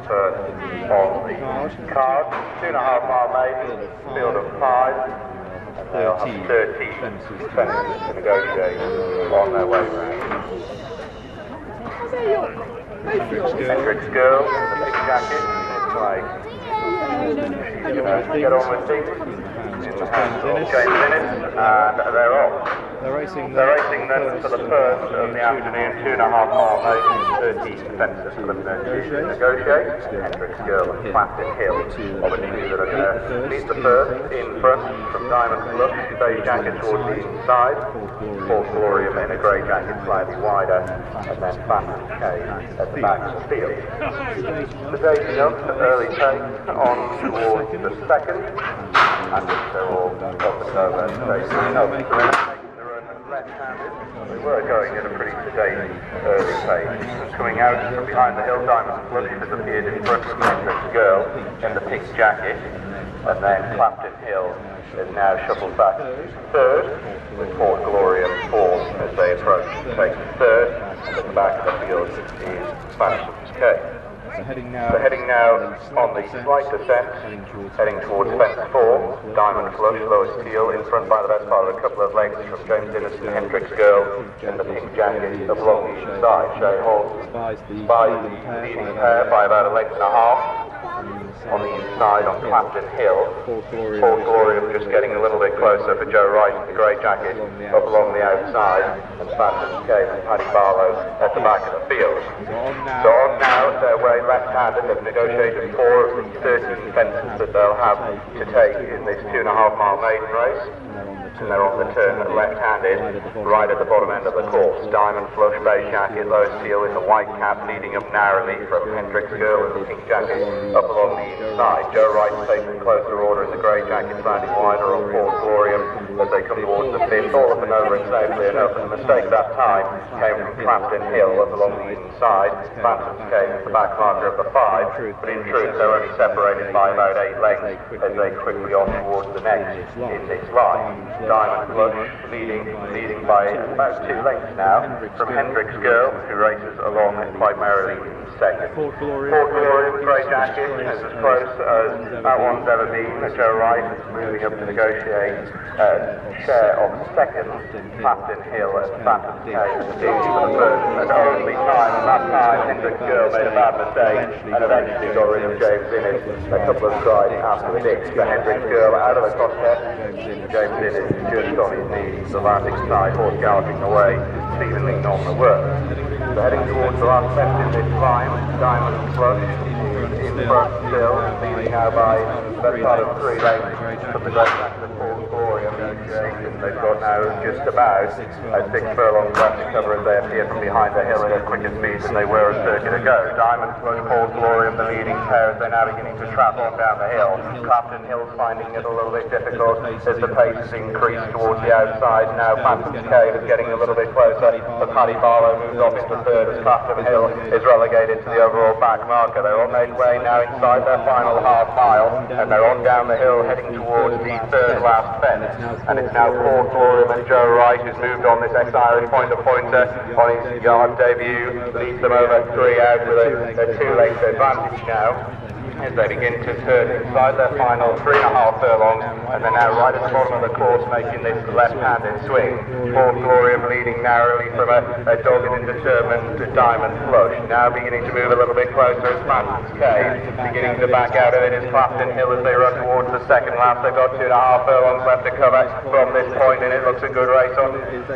First on the card, 2.5 mile maiden, field of 5, and they'll have 30 fences to negotiate on their way round. Hendrix girl in the pink jacket, it's like she's going to get on with things. In the hands of James Innes, and they're off. They're racing then for the first of the afternoon, 2.5 mile maiden, 13 fences for them to negotiate. Hendrix Girl and Clapton Hill are the two that are going to meet the first in front from Diamond Buccleuch, beige jacket towards the inside, Fourth Glorium in a grey jacket slightly wider, and then Phantom K at the back of the field. The Daisy up, early pace on towards the second, and they're all up and over and facing up. So they're making the run left-handed. They were going at a pretty sedate early pace. Coming out from behind the hill, Diamond Buccleuch has appeared in front of Hendrix Girl in the pink jacket, and then Clapton Hill is now shuffled back third, with Fourth Glorium fourth as they approach taking third, and at the back of the field is Phantom K. So heading now on the slight descent, heading towards fence 4, Diamond Flush, lowest heel, in front by the best part of a couple of lengths from James Innes and Hendrix Girl in the pink jacket along the inside. Shay Hall by the leading pair by about a length and a half. On the inside on Clapton Hill, Fourth Glorium just getting a little bit closer for Joe Wright in the grey jacket up along the outside, and Phantom K and Paddy Barlow at the back of the field. So on now, their way left-handed, they've negotiated 4 of the 13 fences that they'll have to take in this 2.5 mile maiden race. And they're on the turn left-handed, right at the bottom end of the course. Diamond Flush, beige jacket, lowest heel in the white cap, leading up narrowly from Hendrix Girl in the pink jacket up along the inside. Joe Wright taking closer order in the grey jacket, standing wider on Fourth Glorium as they come towards the fifth, all up and over it safely enough. And the mistake that time came from Clapton Hill up along the inside. Phantoms came at the back marker of the 5, but in truth they're only separated by about 8 lengths as they quickly on towards the next in this line. Diamond Buccleuch leading by about 2 lengths now from Hendrix Girl, who races along quite merrily in second. Fourth Glorium, grey jacket, is as close as that one's ever been. Joe Wright is moving up to negotiate share of second. Clapton Hill and Phantom K competing for the first and only time, and that time Hendrix Girl made a bad mistake and eventually got rid of James Innes a couple of strides after the ditch. But Hendrix Girl out of the contest, James Innes just on his knees, the landing side, horse galloping away, seemingly on the work. So heading towards the last fence in this line, Diamond Buccleuch is in front still, leading now by the best part of 3 lengths from the great back to Fourth Glorium. They've got now just about 6 furlongs left to cover as they appear from behind the hill at as quick a speed as they were a circuit ago. Diamond Buccleuch, Fourth Glorium, the leading pair as they're now beginning to trap on down the hill. Clapton Hill's finding it a little bit difficult as the pace has increased towards the outside. Now Phantom K is getting a little bit closer, but Paddy Barlow moves off into third as Clapton Hill is relegated to the overall back marker. They're on their way now inside their final half mile, and they're on down the hill heading towards the third last fence. And it's now Fourth Glorium and Joe Wright, who's moved on this ex-Irish pointer on his yard debut, leads them over 3 out with a 2-length advantage now, as they begin to turn inside their final 3.5 furlongs, and they're now right at the bottom of the course making this left-handed swing. Fourth Glorium leading narrowly from a dogged and determined Diamond Buccleuch, now beginning to move a little bit closer as Phantom K, beginning to back out of it as Clapton Hill as they run towards the second lap. They've got 2.5 furlongs left to cover from this point, and it looks a good race on as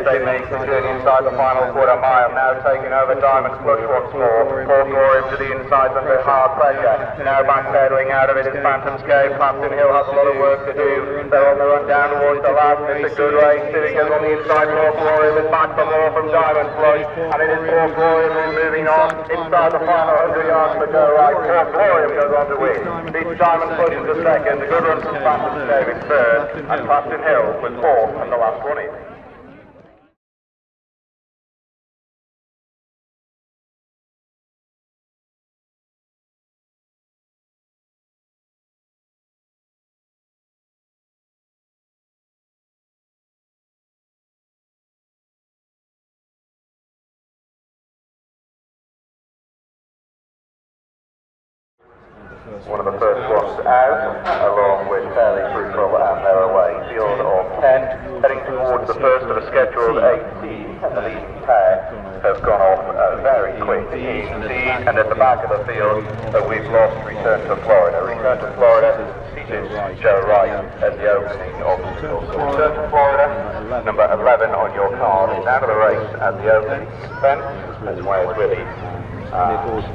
they make the journey inside the final quarter mile. Now taking over Diamond Buccleuch once more. Fourth Glorium to the inside under hard pressure. Now backpedaling out of it is Phantom's K. Clapton Hill has a lot of work to do. They're on the run down towards the last. It's a good race. Here he goes on the inside. Fourth Glorium is back for more from Diamond Buccleuch. And it is Fourth Glorium who's moving on inside the final 100 yards for Joe Wright. Fourth Glorium goes on to win. Beats Diamond Buccleuch in the second. A good run from Phantom's K in third. And Clapton Hill was fourth and the last one in. one of the first ones out, along with fairly fruitful and they're away. Field of 10, heading towards the first of a scheduled 18, and the leading pair have gone off very quick indeed, and at the back of the field we've lost Return to Florida. Return to Florida seated Joe Wright at the opening of the field. So Return to Florida, number 11 on your card, is out of the race at the opening fence, as Where's Willie.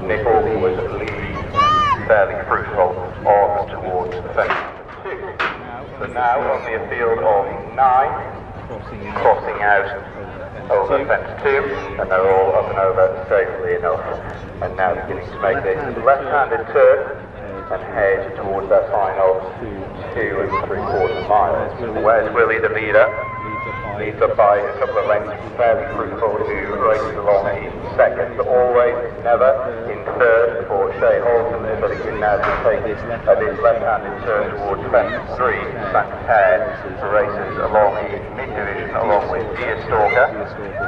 Nickel was leading fairly fruitful on towards fence 2. So now only a field of 9 crossing out over fence 2, and they're all up and over safely enough, and now beginning to make this left-handed turn and head towards their final 2 3/4 miles. Where's Willie, the leader? Leads up by a couple of lengths, fairly fruitful, who races along in second, but always never in third for Shea Holton, but he can now take this left-handed turn towards fence 3. Sanctaire races along in mid-division along with Deer Stalker.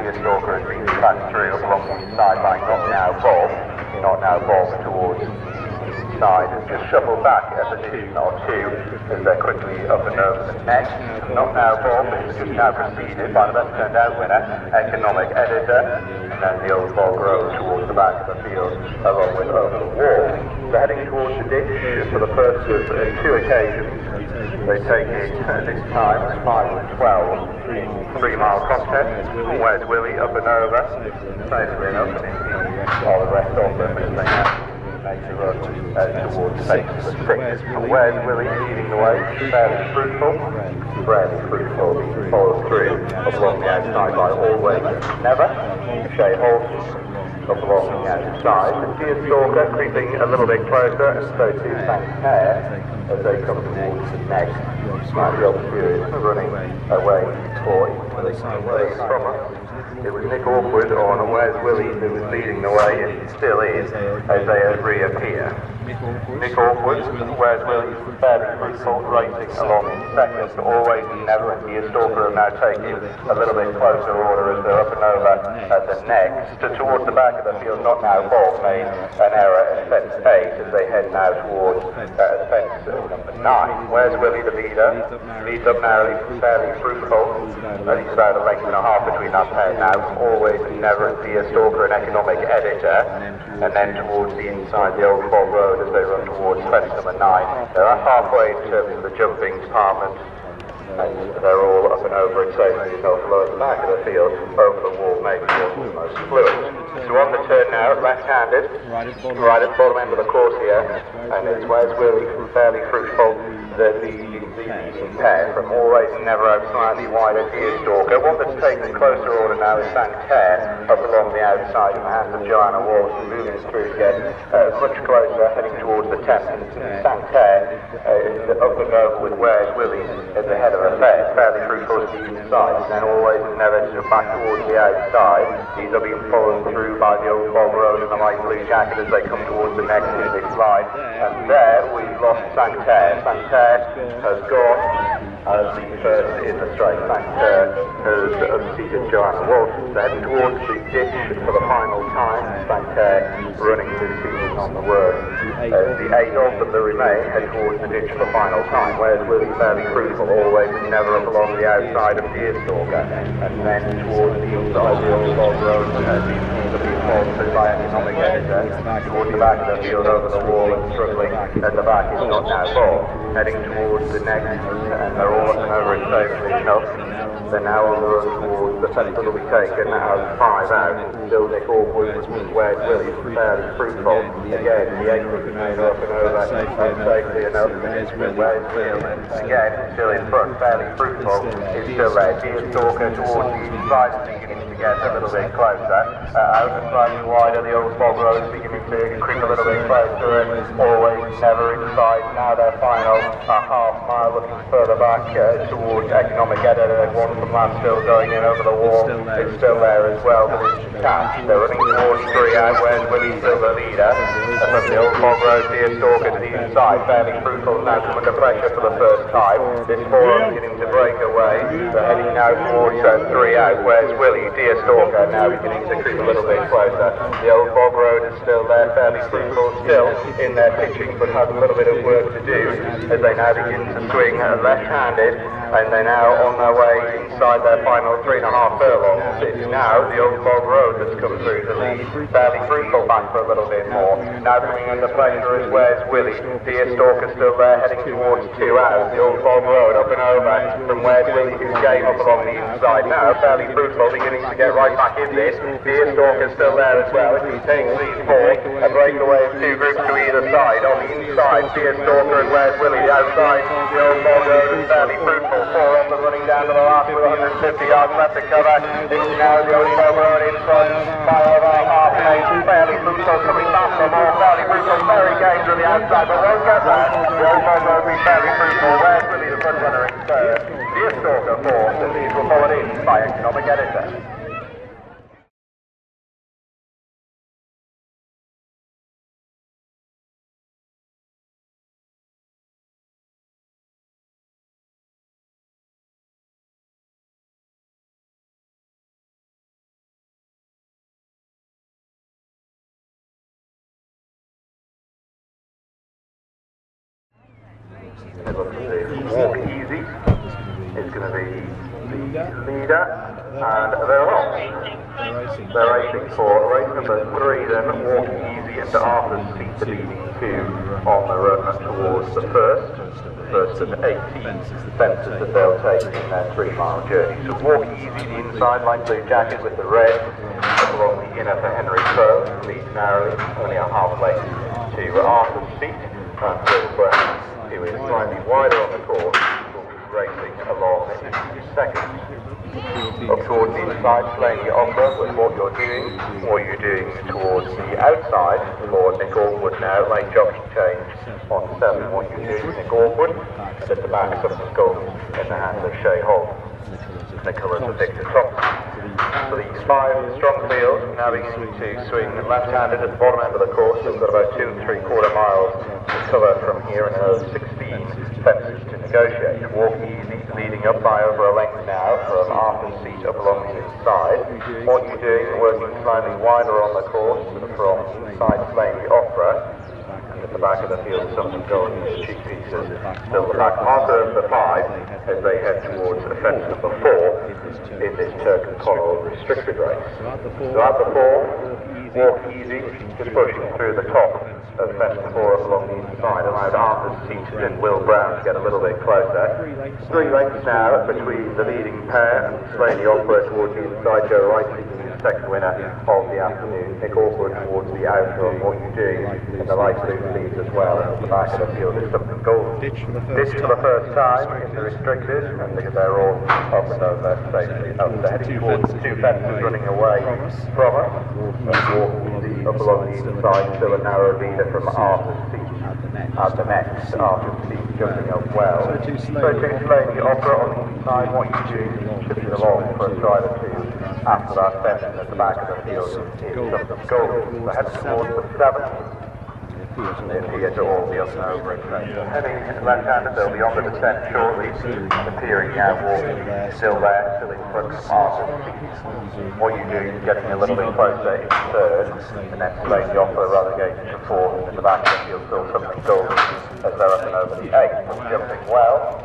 Deer Stalker has been back through along the sideline, not now Bob towards side and just shuffle back at the 2 as they're quickly up and over the next. Not now Bob, it's just now preceded by the best turned out winner, Economic Editor, and then the old ball grows towards the back of the field along with Over the Wall. They're heading towards the ditch for the first of 2 occasions. They take it this time at 5 and 12, 3-mile contest. Where's Willie up and over, safely enough, and while the rest of them as they now make the run towards fence 6. Where's Willie leading the way? Fairly fruitful, being followed through along the outside by Always Never. Shea Holton up along the outside. The Deer Stalker creeping a little bit closer, and so too Sanctaire as they come towards the next. Slightly obscure, running away from us. It was Nick Awkward on Where's Willie who was leading the way, and still is, as they reappear. Nick Awkward, Where's Willie, fairly fruitful, racing along in second, but Always Never and Deer Stalker have now taken a little bit closer order as they're up and over at the next. Towards the back of the field, Not Now Bob made an error at fence 8 as they head now towards fence number 9. Where's Willie, the leader, leads up now, fairly fruitful, and he's about a length and a half between that pair now. Always Never and Deer Stalker, an Economic Editor, and then towards the inside the Old Bob Road as they run towards fence number 9. They're halfway in terms of the jumping department, and they're all up and over it safely enough. Below at the back of the field, Over the Wall maybe the most fluid. So on the turn now, left-handed, right at the bottom end of the course here, and it's Where's Willie, fairly fruitful, the leading pair from Always Never out slightly wider Deer Stalker. One that's taken closer order now is Sanctaire up along the outside in the hands of Joanna Walsh, moving through to get much closer, heading towards the 10th. Sanctaire is up and over with Where's Willie at the head of the fair, fairly fruitful to the inside, and then Always Never back towards the outside. These are being followed through by the Old Bob Road and the light blue jacket as they come towards the next in this line. And there we've lost Sanctaire. Sanctaire has gone as the first in the straight. Sanctaire has unseated Joanna Walsh. They're heading towards the ditch for the final time. Sanctaire running this season on the word. The 8 of them that remain head towards the ditch for the final time. Where's Willie, fairly fruitful, Always Never up along the outside of Deer Stalker, and then towards the inside of the Old Bob Road, being followed through by Economic Editor, towards the back of the field Over the Wall and struggling at the back is Not Now Bob, heading towards the next, and they're all up and over it safely enough. They're now on the run towards the fence that will be taken out of 5 out. Still Nick Awkward, Where's Willie, fairly fruitful. Again, the 8 will be made up and over safely enough. Where's Willie, again, still in front, fairly fruitful, is still there. Deer Stalker towards the inside, beginning to get a little bit closer. Out and slightly wider, the Old Bob Road is beginning to creep a little bit closer, and Always Never inside. Now their final half mile, looking further back towards Economic Editor. One from last still going in over the wall. It's still there as well, but it's catch. They're running towards 3 out, where's Willie still the leader. And from the old Bog Road, Deer Stalker to the inside, fairly crucial now come under pressure for the first time. This 4 beginning to break away. They're heading now towards 3 out, where's Willie, Deer Stalker now beginning to creep a little bit closer. The old Bog Road is still there, fairly crucial, still in their pitching, but has a little bit of work to do as they now begin to swing left-handed, and they're now on their way inside their final 3.5 furlongs. It's now the old Bog Road that's come through the lead, fairly crucial back for a little bit more. Now coming under pressure is where's Willie. Deer Stalker still there, heading towards 2 out. The old Bog Road up and over from where's Willie, who's game up along the inside now, fairly crucial, beginning to get right back in this. Deer Stalker still there as well. He takes these 4, a breakaway of 2 groups to either side. On the inside, Deer Stalker and where's Willie. Outside, the old Bog Road is fairly fruitful. 4 on the running down to the last with 150 yards left to cover. It's now the old Bog Road in front by over half an inch. Fairly fruitful coming back from more. Fairly fruitful, very game to the outside, but won't get there. The old Bog Road will be fairly fruitful. Where's Willie, the front runner in third? Deer Stalker 4th, and these were followed in by Economic Editor. It looks as if Walk Easy is going to be the leader, and they're off. They're racing for race number 3, then Walk Easy into Arthur's Seat, the leading 2 on the run towards the first of 18 fences that they'll take in their 3-mile journey. So Walk Easy, the inside light blue jacket with the red, along the inner for Henry Crow, leads narrowly, only a half length to Arthur's Seat, and Will Brown, who is slightly wider on the course, will be racing along in second. Up towards the inside, playing the offer with what you're doing towards the outside for Nick Orwood now, lane jockey change on 7, what you're doing, Nick Orwood, and at the back something gold in the hands of Shay Hall. The colours of Victor Thompson. So these 5 strong fields now beginning to swing left-handed at the bottom end of the course. We've got about 2 3/4 miles to cover from here and another 16 fences to negotiate. Walk Easy leading up by over a length now from Arthur's Seat up along the inside. What you're doing, working slightly wider on the course from inside playing the opera. At the back of the field, something going in cheek pieces. Still the back marker of the 5 as they head towards fence number 4 in this Turk and Connell restricted race. So at the 4, Walk Easy just pushing through the top of fence 4 along the inside, allowed Arthur's Seat and Will Brown to get a little bit closer. 3 lengths now between the leading pair and Slaney Opera towards the inside. Joe Wright the second winner of the afternoon. Nick Orwood towards the outer on What You Do, and the light blue leads as well. And at the back of the field is something golden. Ditch for the first time in the restricted, and they're all up and over safely. They're heading towards the 2 fences running away from us. And Walk Easy up along the inside, still a narrow leader from Arthur's Seat. At the next, Arthur's Seat jumping up well. So to explain the opera on the inside, What You Do should be along for a stride or 2. After that fence at the back of the field is something golden. So heading towards the 7th. They appear to all be up and over it. Heading left-handed, they'll be on the descent shortly. Appearing now, walking, still there, still in front of Arthur's Seat. What You Do is getting a little bit closer in 3rd, and then playing the offer relegated to 4th, and in the back of the field still something golden as they're up and over the 8th. Jumping well.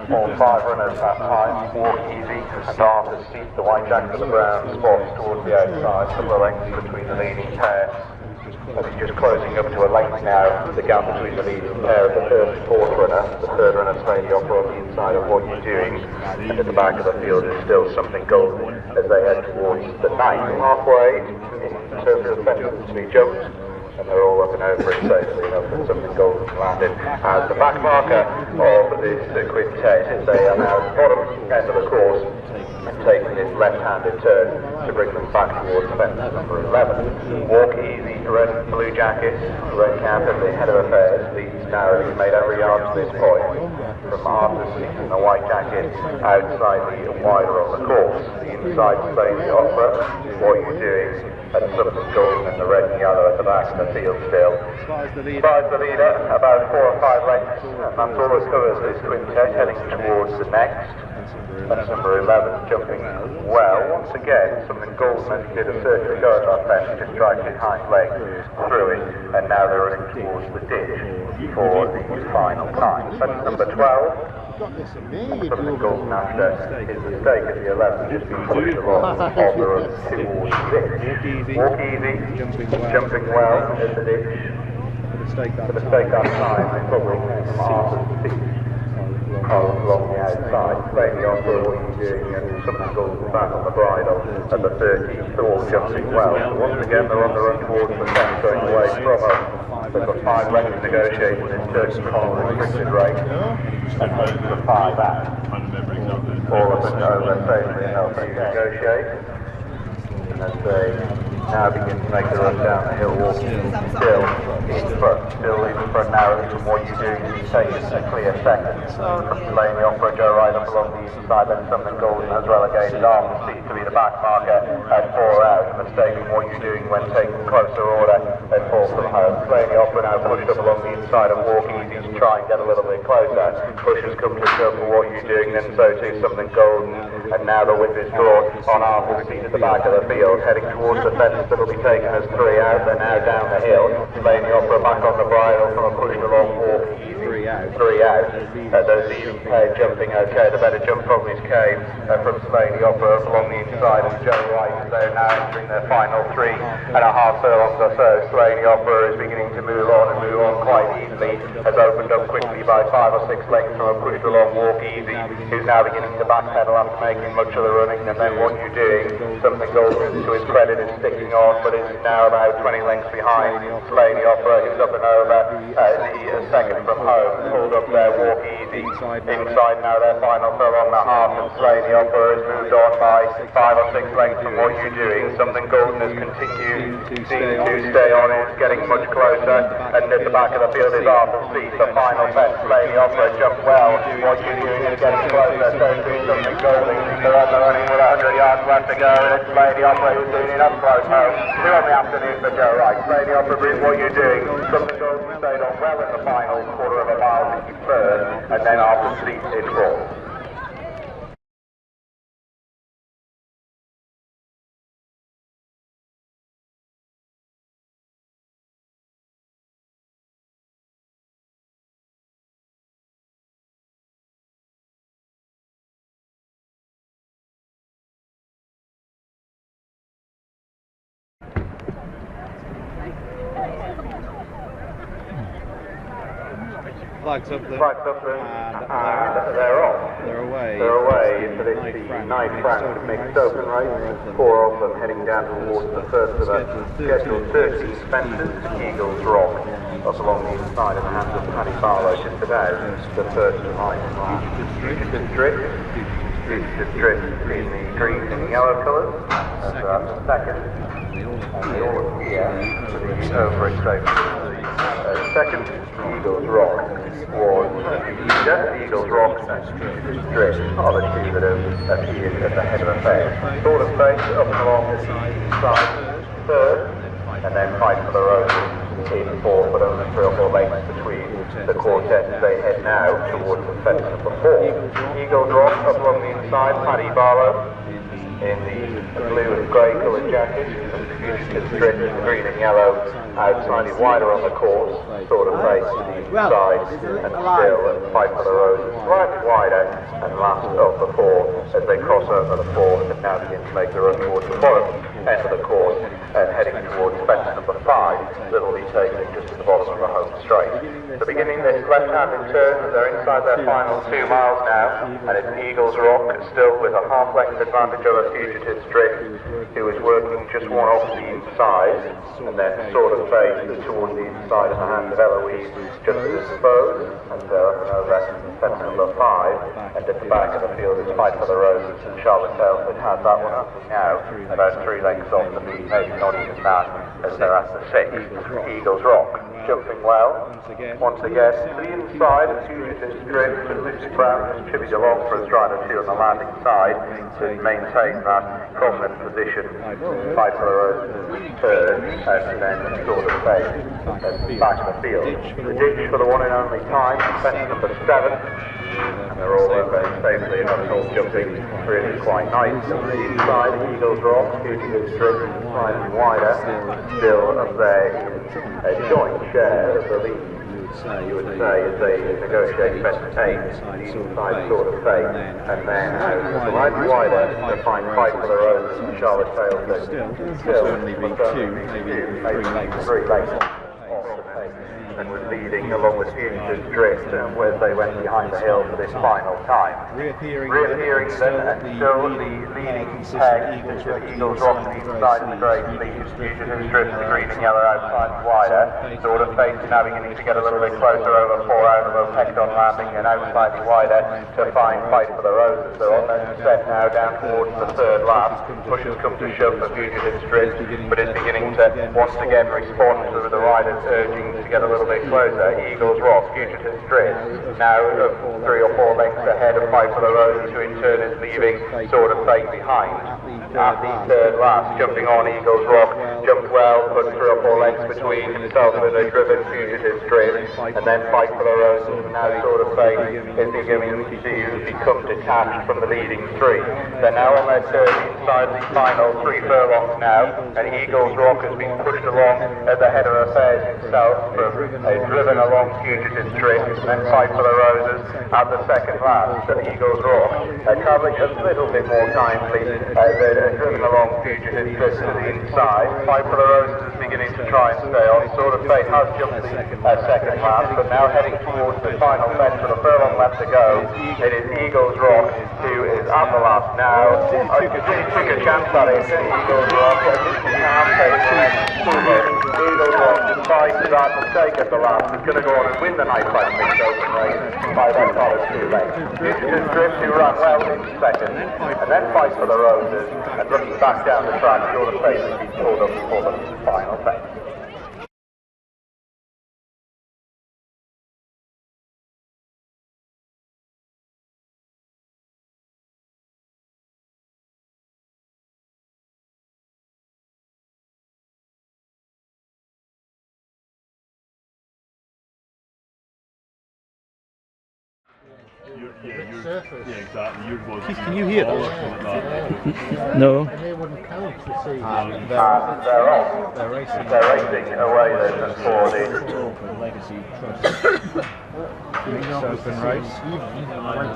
All 5 runners that time, Walk Easy and Arthur's Seat, the white jacket and the brown spots towards the outside, a couple of lengths between the leading pair. And it's just closing up to a length now, the gap between the leading pair of the 3rd and 4th runner. The 3rd runner playing the offer on the inside of What You're Doing, and at the back of the field is still something golden as they head towards the 9th. Halfway in terms of the fences to be jumped, and they're all up and over it safely enough that something golden landed as the back marker of this quintet as they are now at the bottom end of the course and taking this left-handed turn to bring them back towards fence number 11. Walk Easy, red and blue jacket, red cap at the head of affairs, leads narrowly, made every yard to this point. from half the seat in the white jacket outside the wider on the course. The inside playing the opera, what you're doing, and something golden in the red and yellow at the back of the field still. Spies the leader about 4 or 5 lengths, and that's all that covers this quintet heading towards the next. That's number 11, jumping well. Once again, something golden as he did a circular go at that fence, just dragged his hind leg through it, and now they're running towards the ditch for the final time. That's number 12. Something golden after his mistake at the 11, just been pushed along on the run towards the ditch. Walk easy, jumping well in the ditch. For the stake that time, they probably came from Arthur's feet along the outside, playing the opera, what you're doing, and something golden back on the bridle at the 13th, all jumping well. Once again, they're on the run towards the fence, going away from home. They've got 5 lengths to negotiate in this Turkey Collar restricted race, and hope for 5 out. All of them over safely and they'll negotiate. And as they now begin to make the run down the hill, walking still in front now from what you're doing. He's taken a clear second from playing the opera, Joe right up along the inside, then something golden has relegated Arthur Seat to be the back marker at 4 out. A mistake in what you're doing when taking closer order and fall from home. Playing the opera now pushed up along the inside and walk easy to try and get a little bit closer. Pushes come to show for what you're doing, then so too something golden, and now the whip is drawn on Arthur Seat at the back of the field, heading towards the fence that'll be taken as 3 out. They're now down the hill, playing the opera back on the bridle from a pushing along walk easy. 3 out. Those easy pair jumping okay. The better jump probably came from Slaying the Opera along the inside of Joe Wright. They're now entering their final 3.5 furlongs or so. Slaying the Opera is beginning to move on quite easily. Has opened up quickly by 5 or 6 lengths from a pushed along walk easy, who's now beginning to backpedal after making much of the running. And then what you're doing, something golden to his credit, is sticking on, but is now about 20 lengths behind Slaying the Opera, who's up and over the second from home. Pulled up there, walk easy. Inside now their final furlong and a half, and Slaying the Opera has moved on by 5 or 6 lengths from what you're doing. Something golden has continued to stay on, is getting much closer, and at the back of the field is Arthur Seat. The final fence, Slaying the Opera jumped well. What you're doing is getting closer, so doing something golden. They're on the running with 100 yards left to go, and it's Slaying the Opera who's doing it up close home. 2 on the afternoon for Joe Wright. Slaying the Opera is what you're doing. Something golden stayed on well in the final quarter of a mile to keep third, and then Arthur Seat in fourth. Flags up there, and they're off. They're away. They're away into this night franc mixed open race. 4 of them heading down towards the first of the scheduled 13 fences. Eagles Rock up along the inside in the hands of Paddy Barlow just about the first of Fugitive Drift. Fugitive Drift in the green and yellow colours. That's the second. And the all here for the over excitement. Second, Eagles Rock was the Eagles Rock and Drift are the 2 that have appeared at the head of the fair. Sort of face up and along the side, third, and then fight for the roses in fourth, but only 3 or 4 lengths between the quartet as they head now towards the fence number 4. Eagles Rock up along the inside, Paddy Barlow in the blue and grey coloured jacket, and Fugitive Drift in green and yellow outside, wider on the course, sort of face to the inside, and still fight for the roses slightly wider, and last of the 4 as they cross over the 4 and now begin to make the run towards the bottom end of the course and heading towards fence number 5 that will be taken just at the bottom of the home straight. So beginning this left-handed turn, they're inside their final 2 miles now, and it's Eagles Rock still with a half-length advantage over Fugitive Drift, who is working just one off the inside, and then sort of faced towards the inside of the hands of Eloise, just as exposed, and up and over fence number 5, and at the back of the field is Fight for the Roses, and Charlotte Telford has that one up now, about 3 lengths off the lead, maybe not even that, as they're at the 6th. Eagles Rock, jumping well, once again, to the inside, as Fugitives Drift, and Lucy Brown has chivvied along for a stride or two on the landing side, to maintain that prominent position, Fight for the Roses, turn, and then sort of fade at the back of the field. The ditch for the one and only time, fence number 7, and they're all very safely enough, all jumping really quite nice. On the inside, Eagles Rock, Fugitives Drift, slightly wider, still up there in a joint share of the lead. You would say, as they negotiate best 8, the inside sort of fade, and then slightly wider to find Fight for the Roses and Charlotte Taylor. Still, only be 2, maybe 3 lengths off the pace, and was leading along with Fugitives Drift, where they went behind the hill for this final time. Reappearing then, and still the leading peg is Eagles Rock to the inside of the grey lead. Fugitives Drift, the green and yellow outside wider. Sort of face now beginning to get a little bit closer over 4 out of a pecked on landing and out slightly wider to find Fight for the Roses. They're on their set now down towards the 3rd lap. Push has come to shove for Fugitives Drift, but it's beginning to once again respond to the riders urging to get a little bit closer. Eagles Rock, Fugitives Drift, now 3 or 4 lengths ahead of Fight for the Roses, who in turn is leaving sort of fade behind. At the 3rd lap, jumping on Eagles Rock, jumped well, put 3 or 4 lengths between himself and a driven Fugitives Drift, and then Fight for the Roses, now sort of fade, is beginning to become detached from the leading 3. They're now on their turn inside the final 3 furlongs now, and Eagles Rock has been pushed along at the head of affairs himself from a driven along Fugitives Drift, and then Fight for the Roses at the 2nd lap. So Eagles Rock travelling a little bit more kindly, they're driven along Fugitives Drift to the inside. Fight for the Roses is beginning to try and stay on. Sort of fate has jumped the 2nd lap, but now heading towards the final fence with a furlong left to go. It is Eagles Rock who is at the last now. I could take a chance at it. Eagles Rock, Eagles Rock, despite that mistake at the last, is going to go on and win the night by the mixed open race by that solid 2 lengths. Fugitives Drift, who ran well in 2nd, and then Fight for the Roses, and looking back down the track, sort of face has been pulled up for the final fence. Keith, can you hear those? No. They're off. They're racing away then for the Legacy Trust Open race.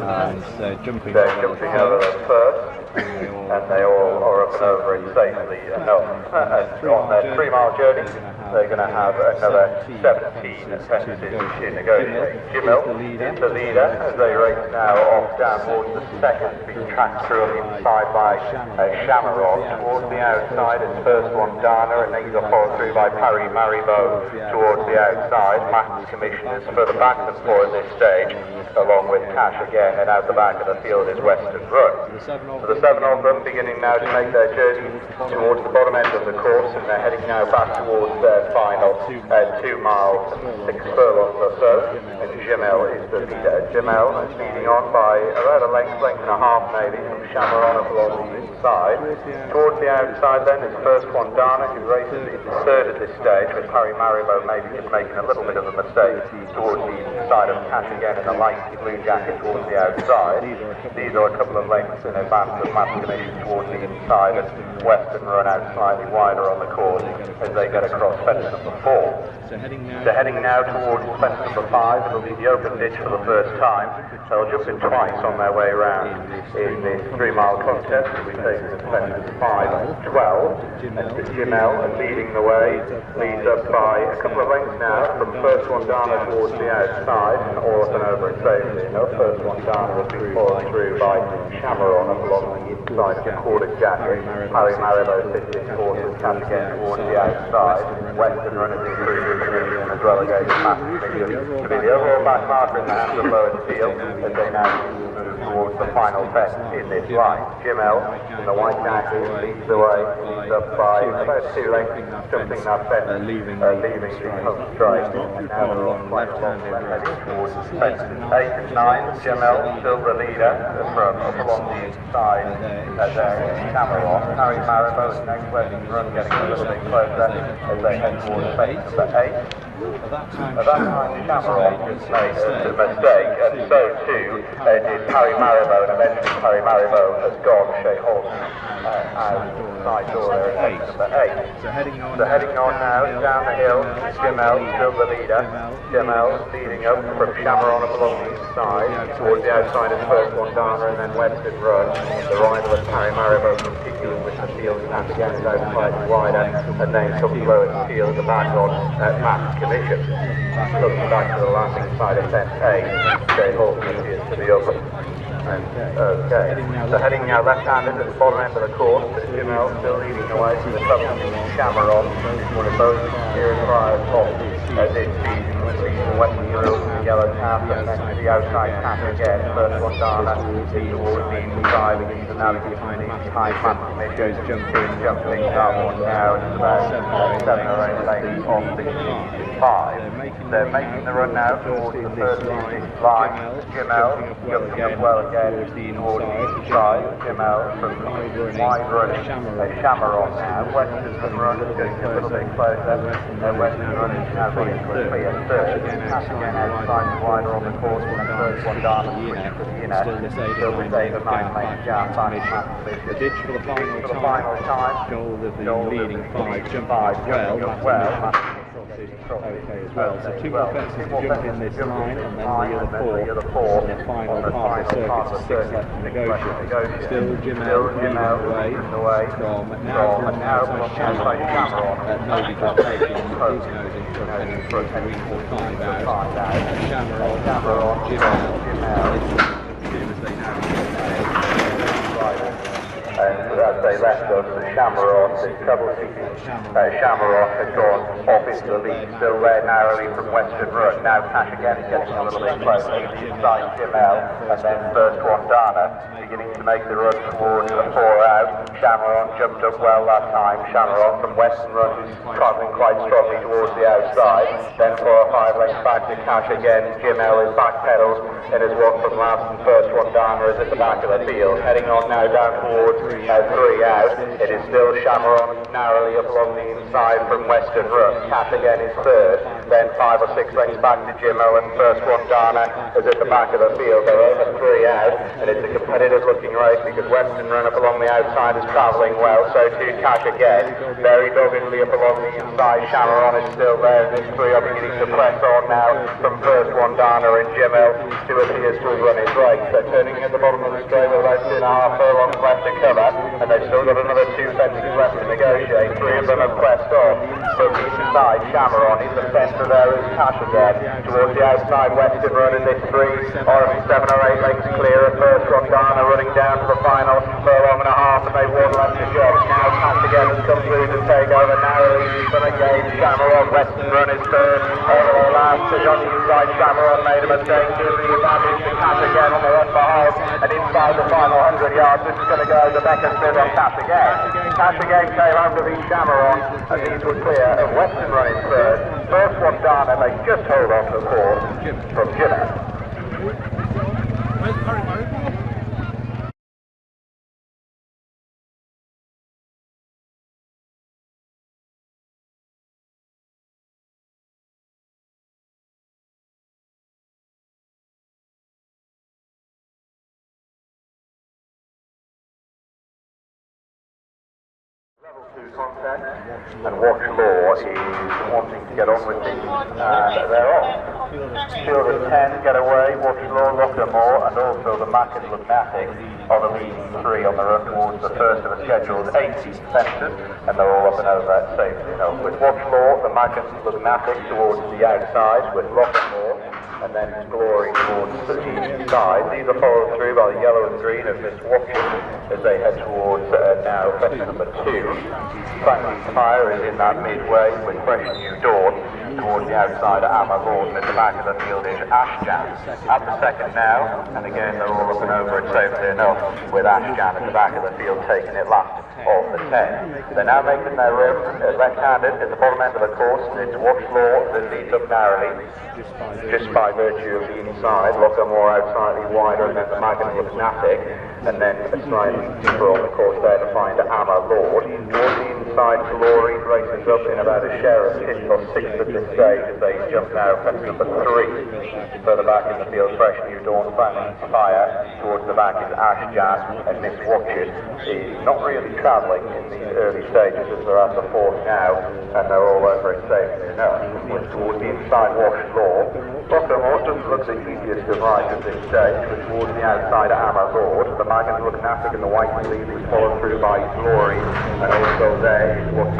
And they're jumping over the first. And they all are up and over it safely enough. And on their 3-mile journey, they're going to have another 17 fences to negotiate. Jimmill is the leader as they race now off down towards the 2nd, being tracked through on the inside by Shamrock. Towards the outside, it's first one Dana, and these are followed through by Parry Maribo towards the outside. Matt's commissioners further back than 4 at this stage, along with Cash again, and out the back of the field is Western Run. So the 7 of them beginning now to make their journey towards the bottom end of the course, and they're heading now back towards their final 2 miles and 6 furlongs or so, and Jimel is the leader. Jimel is leading on by about a length and a half maybe from Shamrock along the inside. Towards the outside then is first one Dana, who races in 3rd at this stage, with Harry Maribo maybe just making a little bit of a mistake towards the inside of Cash again in a light blue jacket towards the outside. These are a couple of lengths in advance of Matt's commission towards the inside, and Western Run out slightly wider on the course as they get across fence number 4. So heading now towards fence number 5, it'll be the open ditch for the first time. They'll jump in twice on their way around in this 3-mile contest. We'll be taking the fences 5 and 12. And Jimel leading the way, leads up by a couple of lengths now from first one Dana towards the outside, and all up and over it safely enough. First one Dana has been followed through by Shamrock along the inside of the quarter jacket. Harry Maribou sits his horse with cash again towards the outside. Western runners in crucial position as well against Matthew Mission to be the overall back marker in the hands of Lower Field as they now move towards the final test in this line. Jim L in the white jacket leads the way, leads up by about 2 lengths, jumping that fence, leaving the home straight, and now they're on quite a long left heading towards the fences. 8 and 9, Jim L still the leader from up along the inside there in Cameron. Harry Maribou is next, Western run getting a little bit closer as they head towards fence number 8. At that time, Cameron made a mistake, and so too did Harry Maribou, and eventually Harry Maribou has gone Shea Holt out side door there at number 8. So heading on now down the hill, Jim L still the leader. Jim L leading up from Cameron up along the inside, towards the outside of the first one, Dana, and then Western run. The rival of Harry Maribou continuing with the field stand again is out slightly wider, and then comes Lower Field at the back on Matt's Commission. Looking back to the landing side of fence 8, Shea Holt appears to be up. Okay, so heading now left-handed at the bottom end of the course, Jim L still leading away from the trouble Cameron, one of both here in prior top as it sees Western Rule, the yellow cap, and then to the outside cap again. First one Dana is towards the inside, and now behind Matt Mission, jumping that one now, it's about 7 or 8 lengths off the 5. They're making the run now towards the first line. Jim L jumping up well again towards the inside. Jim L from wide running Cameron now. Western run is getting a little bit closer. Western run is now being quickly at third. Pass again outside and wider on the course. And the first one down and switch to the inner. Still with 8 or 9 lane gap. The ditch for the final time. Goal of the leading 5 jumping well. Okay as well. So 2 more fences to jump in this line, and then the other 4 on the final part of the circuit. 6 left to negotiate. Still Jim L leading the way from now from Cameron. Nobody just taking his nose in front and heading for 5 out. Cameron, Jim L. As they now and as they left us, Shamrock, the trouble-seeking Shamrock had gone off into the lead, still there narrowly from Western Run. Now Cash again is getting a little bit closer, inside Jim L, and then first one Dana, beginning to make the run towards the 4 out. Shamrock jumped up well that time. Shamrock from Western Run, who's travelling quite strongly towards the outside. Then 4 or 5 lengths back to Cash again. Jim L is back pedals, and is one from last, and first one Dana is at the back of the field. Heading on now down towards 3 out. It is still Shamrock narrowly up along the inside from Western Run. Cash again is third. Then 5 or 6 lengths back to Jim L, and first one Dana is at the back of the field. They're over 3 out, and it's a competitive looking race because Western Run up along the outside is travelling well, so too Cash again. Very doggedly up along the inside. Shamrock is still there. These 3 are beginning to press on now from first one Dana and Jim L, who appears to have run his race. They're turning at the bottom of the straight with about 2.5 furlongs left to cover, and they've still got another 2 fences left to negotiate. 3 of them have pressed on. From the inside, Shamrock is the centre there is Cash again. Towards the outside, Western Run, and this 3 are 7 or 8 lengths clear of first one Dana, running down to the final furlong and a half, and they've 1 left to go. Now Cash again has come through to take over narrowly from again. Shamrock, Western Run is third. Over the last, on the inside, Shamrock made a mistake, giving the advantage to Cash again on the run behind, and inside the final 100 yards, this is going to go to Becca Smith on Cash again. Cash again came over the Shamrock, and these were clear of Western Run is third. First one Dana, they just hold on to the course from Jimmer. Level 2 contest, and Watch Law is wanting to get on with things, and they're off. Field of 10 get away, Watch Law, Rockamore, and also the Mac and Lunatic are the leading 3 on the run towards the first of the scheduled 18 fences, and they're all up and over safely enough. With Watch Law, the Mac and Lunatic towards the outside, with Rockamore and then Glory towards the side. These are followed through by the yellow and green of Miss Watching as they head towards now fence number 2. Frankie's Fire is in that midway with Fresh New Dawn towards the outside of Amma Lord, and at the back of the field is Ashjan. At the second now, and again they're all up and over it safely enough with Ashjan at the back of the field taking it last of the 10. They're now making their rim left-handed at the bottom end of the course, and it's Watch Law that leads up narrowly, just by virtue of the inside. Lockermore out slightly wider, and then the Magan Lunatic, and then slightly deeper on the course there to find Amma Lord. Towards the inside, Glory races up in about a share of 5th or 6th at this stage as they jump now fence number 3. Further back in the field, Fresh New Dawn, Frankie's Fire. Towards the back is Ashjan, and Miss Watches is not really travelling in these early stages as they're at the 4th now, and they're all over it safely enough. Towards the inside, Wash Law. Buccleuch doesn't look the easiest of rides at this stage, but towards the outside of Amma Lord, the Magan Lunatic in the white lead is followed through by Glory, and also there is Watch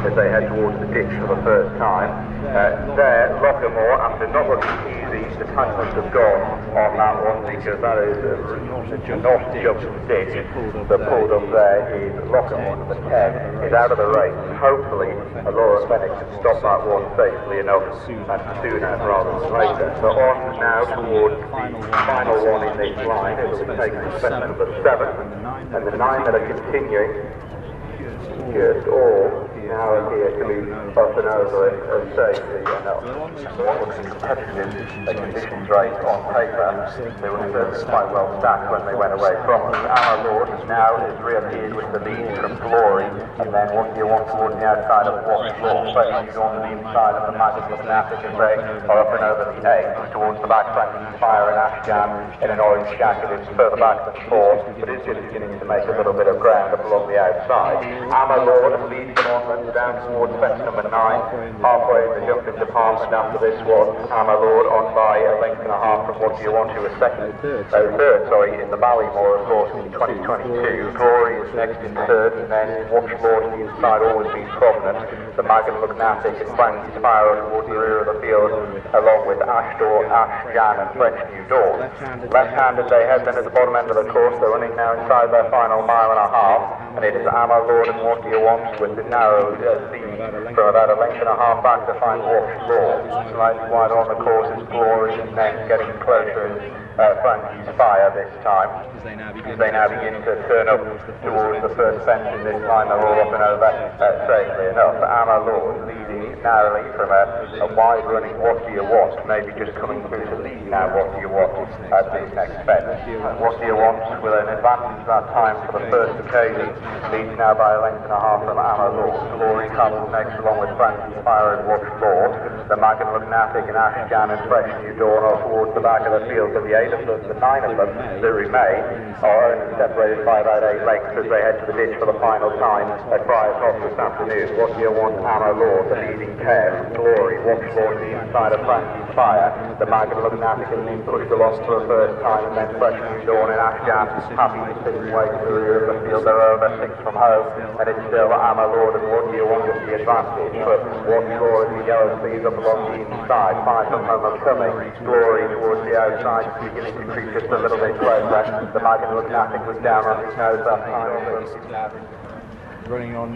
as they head towards the ditch for the first time. There, Lockermore, after not looking easy, the time must have gone on that one because that is not just ditch. The pulled up there is Lockermore, number 10, is out of the race. Hopefully, Laura Bennett can stop that one safely enough and sooner rather than later. So on now towards the final one in this line, it will be taken to fence number 7, and the 9 that are continuing just all now appear to be up and over it as safely enough. What looks competitive conditions race on paper, they were certainly quite well stacked when they went away from us. Amma Lord now has reappeared with the lead from Glory, and then what do you want towards the outside of Watch Law? Especially on the inside of the Magan Lunatic as they are up and over the 8 towards the back. Frankie's Fire and Ashjan in an orange jacket is further back than 4, but is just beginning to make a little bit of ground up along the outside. Amma Lord leads them on down towards fence number 9, halfway in the jumping department after this one. Amma Lord on by a length and a half from What Do You Want to a third, in the Ballymore, of course, in 2022. Glory is next in third, and then Watch Lord to the inside, always been prominent. The Magan Lunatic and Frankie's Fire towards the rear of the field, along with Ashjan and Fresh New Dawn. Left-handed they head then at the bottom end of the course. They're running now inside their final mile and a half, and it is Amma Lord and What Do You Want with the narrow lead from about a length and a half back to find Watch Law. Slightly wider on the course is Glory, and then getting closer is Frankie's Fire this time. As they now begin to turn up towards the first fence in this line, they're all up and over safely enough. Amma Lord leading narrowly from a wide running What Do You Want, maybe just coming through to lead now What Do You Want at this next fence. What Do You Want with an advantage that time for the first occasion, leads now by a length and a half from Amma Lord. Glory comes next along with Frankie's Fire and Watch Law. The Magan Lunatic and Ashjan and Fresh New Dawn are towards the back of the field, to the 8 of them, the 9 of them that remain are only separated by about 8 lengths as they head to the ditch for the final time at 5 o'clock this afternoon. What Do You Want? Amma Lord, the leading pair. Glory, Watch Law to the inside of Frankie's Fire. The Magan Lunatic has been pushed along for the first time, and then Fresh New Dawn and Ashjan happy to sit and wait to the rear of the field. They're over 6 from home, and it's still Amma Lord and What Do You Want with the advantage. But Watch Law and the yellow sleeves up along the inside. 5 from home are coming. Glory towards the outside, beginning to creep just a little bit closer. The Magan Lunatic was down on his nose that time. Running on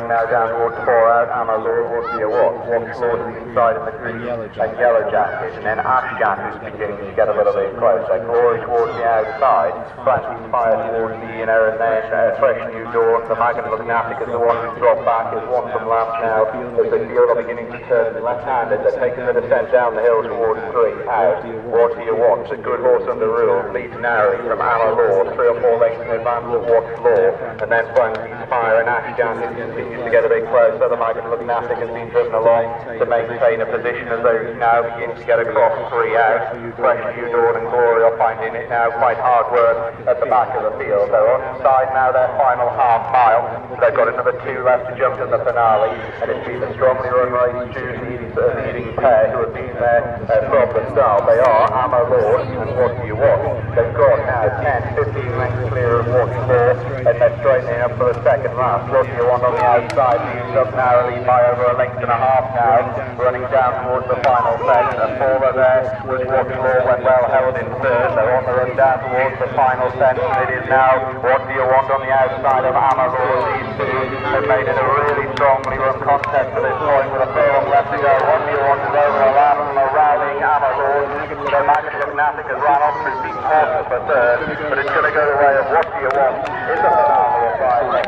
now down towards 4 out. Amma Lord, What Do You Want? Watch Lord to the inside in the green and yellow jacket, and then Ashjan who's beginning to get a little bit closer. Glory towards the outside, Frankie's Fire towards the inner, and then Fresh New Dawn. The Magan Lunatic is the one who's dropped back, is one from last now. As the field are beginning to turn left-handed, they're taking the descent down the hill towards 3 out. What Do You Want? A good horse under rule, leads narrowly from Amma Lord, 3 or 4 lengths in advance of Watch Law, and then Frankie's Fire and Ashjan continues to get a bit closer. The Magan Lunatic has been driven along to maintain a position as they now begin to get across 3 out. Fresh New Dawn and Glory are finding it now quite hard work at the back of the field. They're on side now their final half mile. They've got another 2 left to jump in the finale, and it's been a strongly run race to the leading pair who have been there from the start. They are Amma Lord and What Do You Want? They've got now 10, 15 lengths clear of Watch Law, and they're straightening up for the second lap. What do you want on the outside? Leads up narrowly by over a length and a half now, running down towards the final set. A faller there was Watchlaw when well held in third. They're on the run down towards the final set. It is now What Do You Want on the outside of Amalur. These two have made it a really strongly run contest to this point with a furlong left to go. What Do You Want is over a lap from a rallying Amalur. So Magnificent Natic has run off through deep quarters for third, but it's going to go the way of What Do You Want in the finale of 5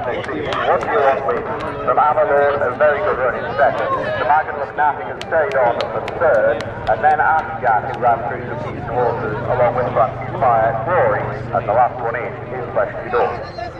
What Do You Want wins from Amalur, a very good run in second. The Magnificent Natic has stayed on for third, and then Afghan who ran through some decent horses along with Frankie Fire, Glory, and the last one in is Flesh Dawn.